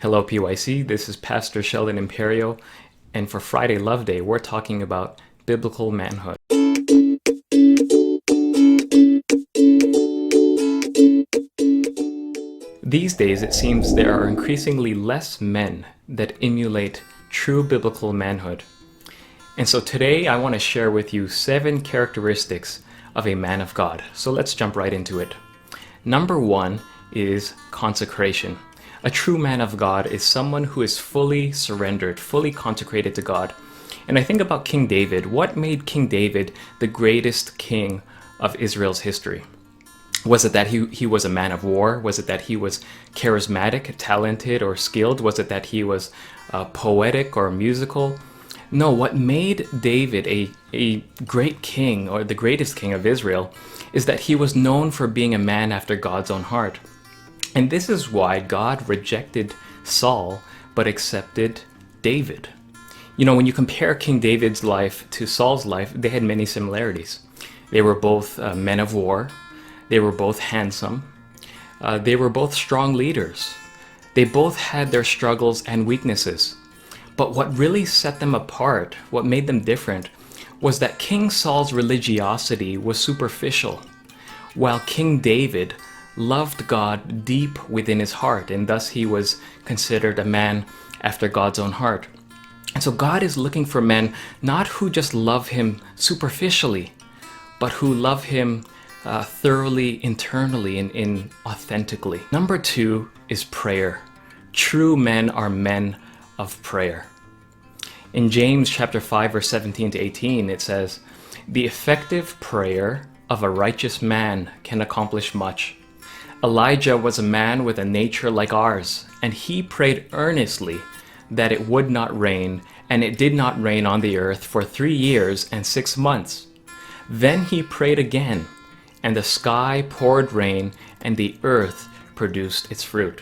Hello, PYC. This is Pastor Sheldon Imperio, and for Friday Love Day, we're talking about biblical manhood. These days, it seems there are increasingly less men that emulate true biblical manhood. And so today, I want to share with you 7 characteristics of a man of God. So let's jump right into it. Number 1 is consecration. A true man of God is someone who is fully surrendered, fully consecrated to God. And I think about King David. What made King David the greatest king of Israel's history? Was it that he was a man of war? Was it that he was charismatic, talented, or skilled? Was it that he was poetic or musical? No, what made David a great king, or the greatest king of Israel, is that he was known for being a man after God's own heart. And this is why God rejected Saul, but accepted David. You know, when you compare King David's life to Saul's life, they had many similarities. They were both men of war. They were both handsome. They were both strong leaders. They both had their struggles and weaknesses. But what really set them apart, what made them different, was that King Saul's religiosity was superficial, while King David loved God deep within his heart, and thus he was considered a man after God's own heart. And so God is looking for men not who just love him superficially, but who love him thoroughly, internally, and authentically. Number 2 is prayer. True men are men of prayer. In James chapter 5, verse 17 to 18, it says, "The effective prayer of a righteous man can accomplish much. Elijah was a man with a nature like ours, and he prayed earnestly that it would not rain, and it did not rain on the earth for 3 years and 6 months. Then he prayed again, and the sky poured rain, and the earth produced its fruit."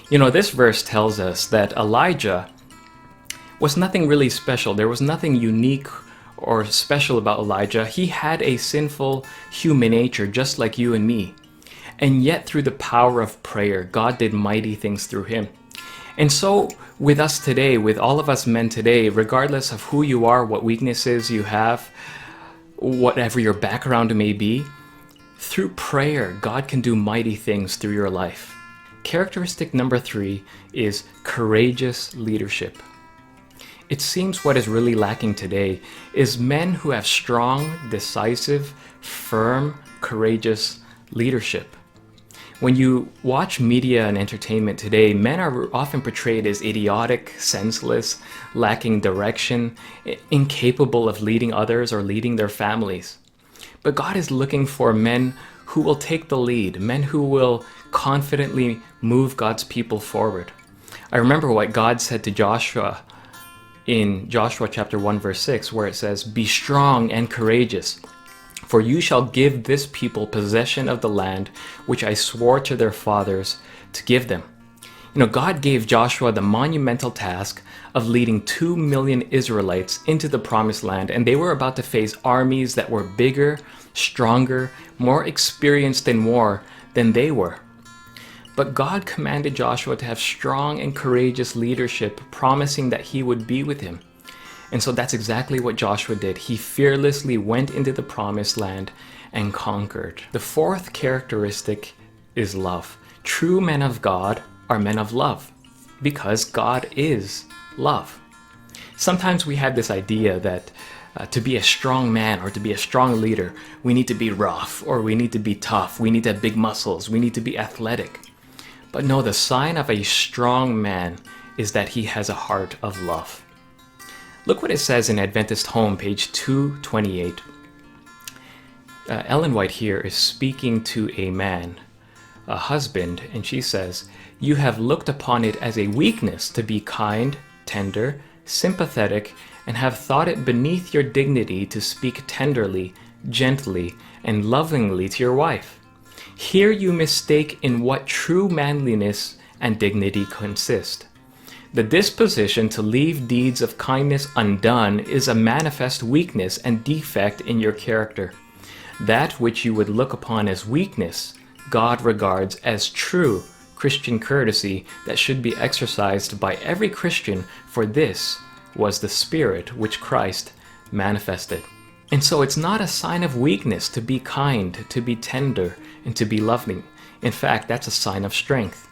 You know, this verse tells us that Elijah was nothing really special. There was nothing unique or special about Elijah. He had a sinful human nature just like you and me. And yet through the power of prayer, God did mighty things through him. And so with us today, with all of us men today, regardless of who you are, what weaknesses you have, whatever your background may be, through prayer, God can do mighty things through your life. Characteristic number 3 is courageous leadership. It seems what is really lacking today is men who have strong, decisive, firm, courageous leadership. When you watch media and entertainment today, men are often portrayed as idiotic, senseless, lacking direction, incapable of leading others or leading their families. But God is looking for men who will take the lead, men who will confidently move God's people forward. I remember what God said to Joshua in Joshua chapter 1 verse 6, where it says, "Be strong and courageous, for you shall give this people possession of the land which I swore to their fathers to give them." You know, God gave Joshua the monumental task of leading 2 million Israelites into the promised land, and they were about to face armies that were bigger, stronger, more experienced in war than they were. But God commanded Joshua to have strong and courageous leadership, promising that he would be with him. And so that's exactly what Joshua did. He fearlessly went into the promised land and conquered. The 4th characteristic is love. True men of God are men of love because God is love. Sometimes we have this idea that to be a strong man or to be a strong leader, we need to be rough, or we need to be tough, we need to have big muscles, we need to be athletic. But no, the sign of a strong man is that he has a heart of love. Look what it says in Adventist Home, page 228. Ellen White here is speaking to a man, a husband, and she says, "You have looked upon it as a weakness to be kind, tender, sympathetic, and have thought it beneath your dignity to speak tenderly, gently, and lovingly to your wife. Here you mistake in what true manliness and dignity consist. The disposition to leave deeds of kindness undone is a manifest weakness and defect in your character. That which you would look upon as weakness, God regards as true Christian courtesy that should be exercised by every Christian, for this was the Spirit which Christ manifested. And so it's not a sign of weakness to be kind, to be tender, and to be loving. In fact, that's a sign of strength.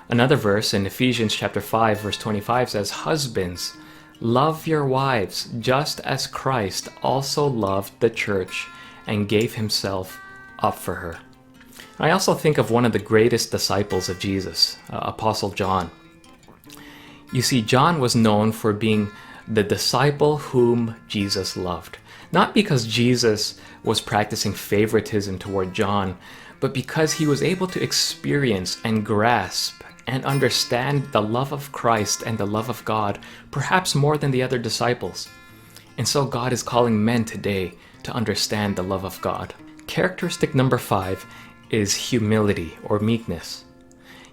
Another verse in Ephesians chapter 5, verse 25 says, "Husbands, love your wives, just as Christ also loved the church and gave himself up for her." I also think of one of the greatest disciples of Jesus, Apostle John. You see, John was known for being the disciple whom Jesus loved. Not because Jesus was practicing favoritism toward John, but because he was able to experience and grasp and understand the love of Christ and the love of God, perhaps more than the other disciples. And so God is calling men today to understand the love of God. Characteristic number 5 is humility or meekness.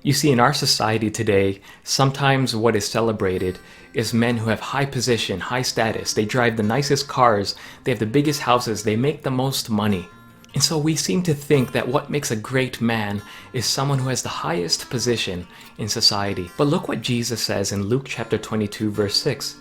You see, in our society today, sometimes what is celebrated is men who have high position, high status. They drive the nicest cars, they have the biggest houses, they make the most money. And so we seem to think that what makes a great man is someone who has the highest position in society. But look what Jesus says in Luke chapter 22, verse 6.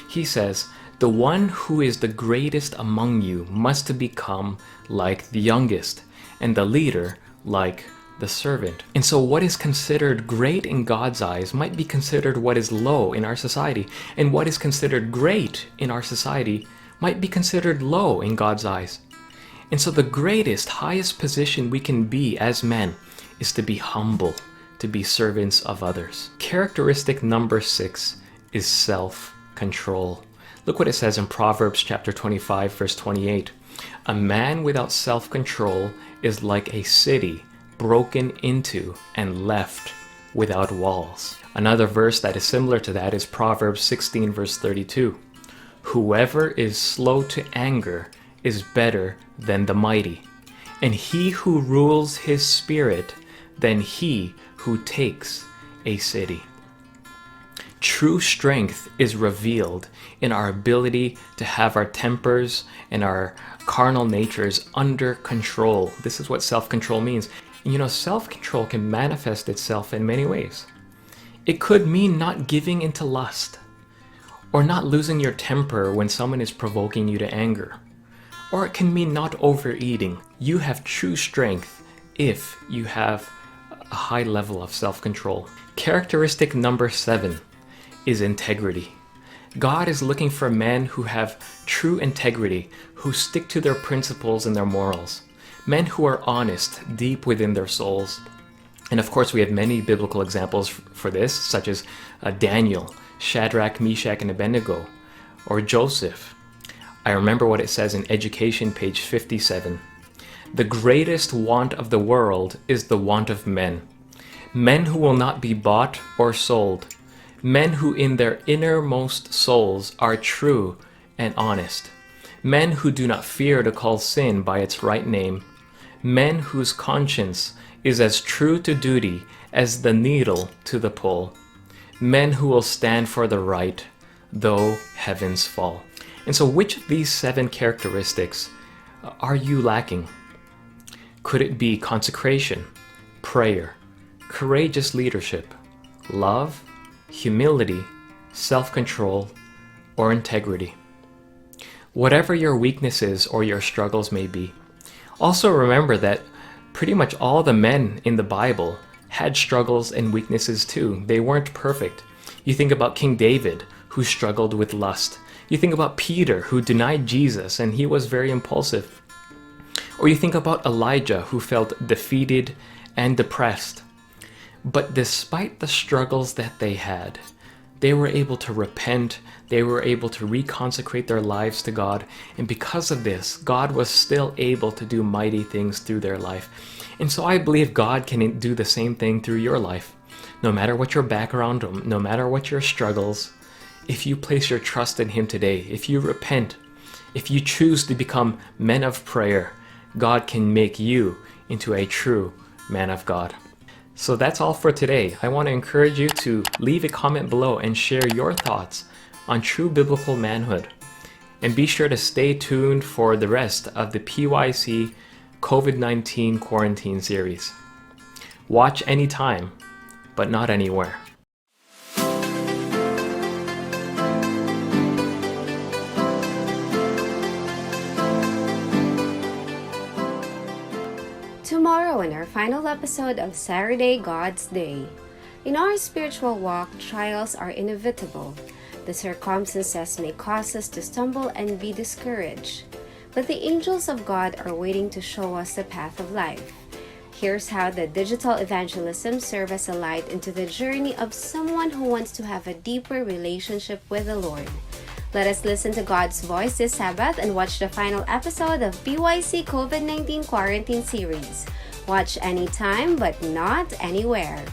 He says, "The one who is the greatest among you must become like the youngest, and the leader like the servant." And so what is considered great in God's eyes might be considered what is low in our society. And what is considered great in our society might be considered low in God's eyes. And so the greatest, highest position we can be as men is to be humble, to be servants of others. Characteristic number 6 is self-control. Look what it says in Proverbs chapter 25, verse 28. "A man without self-control is like a city broken into and left without walls." Another verse that is similar to that is Proverbs 16, verse 32. "Whoever is slow to anger is better than the mighty, and he who rules his spirit than he who takes a city." True strength is revealed in our ability to have our tempers and our carnal natures under control. This is what self-control means. And you know, self-control can manifest itself in many ways. It could mean not giving into lust, or not losing your temper when someone is provoking you to anger. Or it can mean not overeating. You have true strength if you have a high level of self-control. Characteristic number 7 is integrity. God is looking for men who have true integrity, who stick to their principles and their morals. Men who are honest deep within their souls. And of course, we have many biblical examples for this, such as Daniel, Shadrach, Meshach, and Abednego, or Joseph. I remember what it says in Education, page 57. "The greatest want of the world is the want of men. Men who will not be bought or sold. Men who in their innermost souls are true and honest. Men who do not fear to call sin by its right name. Men whose conscience is as true to duty as the needle to the pole. Men who will stand for the right, though heavens fall." And so which of these 7 characteristics are you lacking? Could it be consecration, prayer, courageous leadership, love, humility, self-control, or integrity? Whatever your weaknesses or your struggles may be, also remember that pretty much all the men in the Bible had struggles and weaknesses too. They weren't perfect. You think about King David, who struggled with lust. You think about Peter, who denied Jesus, and he was very impulsive. Or you think about Elijah, who felt defeated and depressed. But despite the struggles that they had, they were able to repent, they were able to reconsecrate their lives to God, and because of this, God was still able to do mighty things through their life. And so I believe God can do the same thing through your life. No matter what your background, no matter what your struggles, if you place your trust in Him today, if you repent, if you choose to become men of prayer, God can make you into a true man of God. So that's all for today. I want to encourage you to leave a comment below and share your thoughts on true biblical manhood. And be sure to stay tuned for the rest of the PYC COVID-19 quarantine series. Watch anytime, but not anywhere. Tomorrow in our final episode of Saturday God's Day. In our spiritual walk, trials are inevitable. The circumstances may cause us to stumble and be discouraged. But the angels of God are waiting to show us the path of life. Here's how the digital evangelism serves as a light into the journey of someone who wants to have a deeper relationship with the Lord. Let us listen to God's voice this Sabbath and watch the final episode of PYC COVID-19 Quarantine Series. Watch anytime but not anywhere.